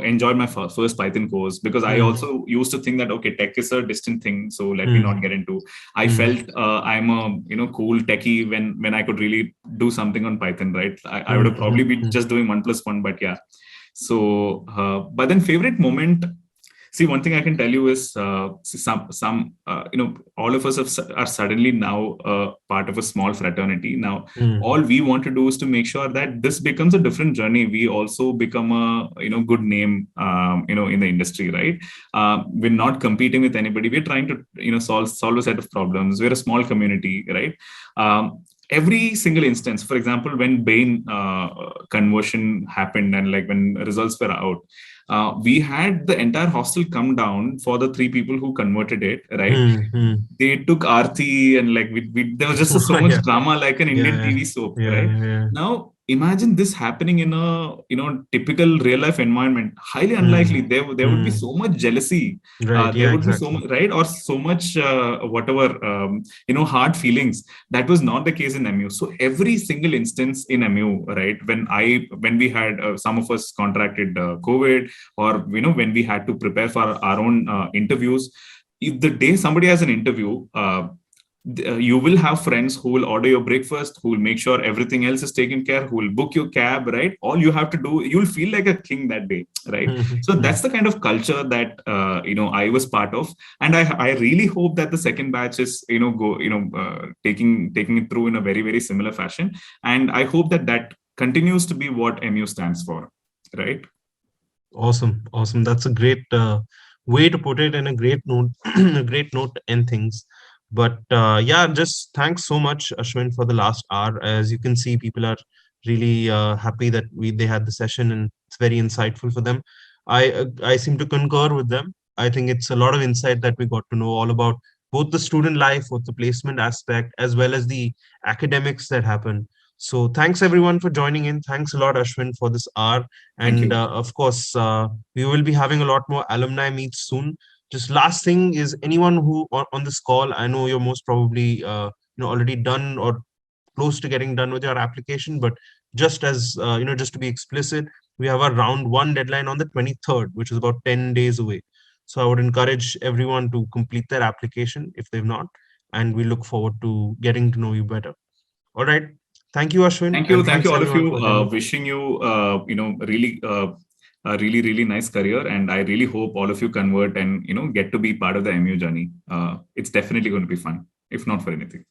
enjoyed my first Python course because I Mm, also used to think that okay, tech is a distant thing, so let me not mm, get into. I mm, felt I'm a cool techie when I could really do something on Python, right? I would mm, have probably mm, been mm, just doing 1+1, but yeah. So, but then favorite moment. See, one thing I can tell you is all of us are suddenly now part of a small fraternity. Now, mm, all we want to do is to make sure that this becomes a different journey. We also become a good name in the industry, right? We're not competing with anybody. We're trying to solve a set of problems. We're a small community, right? Every single instance, for example, when Bain conversion happened and like when results were out, we had the entire hostel come down for the three people who converted it, right? mm, mm. They took Aarti and like there was just so much Yeah. drama like an Indian Yeah. TV soap, Yeah. right? Yeah. Now imagine this happening in a typical real life environment. Highly unlikely. Mm, There would be mm. so much jealousy. Right. There Yeah. would be so Exactly. much, right, or so much whatever hard feelings. That was not the case in MU. So every single instance in MU, right, when we had some of us contracted COVID, or when we had to prepare for our own interviews, if the day somebody has an interview, you will have friends who will order your breakfast, who will make sure everything else is taken care, who will book your cab, right? All you have to do, you'll feel like a king that day, right? Mm, So mm. that's the kind of culture that I was part of, and I really hope that the second batch is taking it through in a very very similar fashion, and I hope that that continues to be what MU stands for, right? Awesome. Awesome. That's a great way to put it and a great note, a great note to end things. But yeah, just thanks so much, Ashwin, for the last hour. As you can see, people are really happy that they had the session and it's very insightful for them. I seem to concur with them. I think it's a lot of insight that we got to know all about both the student life, both the placement aspect, as well as the academics that happen. So thanks everyone for joining in. Thanks a lot, Ashwin, for this hour. Thank And you. of course, we will be having a lot more alumni meets soon. Just last thing is anyone who on this call, I know you're most probably already done or close to getting done with your application, but just as just to be explicit, We have our round one deadline on the 23rd, which is about 10 days away. So I would encourage everyone to complete their application if they've not, and we look forward to getting to know you better. All right. Thank you, Ashwin, and Thank you, thanks all of everyone you. for attending. Wishing you, really, a really, really nice career, and I really hope all of you convert and get to be part of the MU journey. It's definitely going to be fun, if not for anything.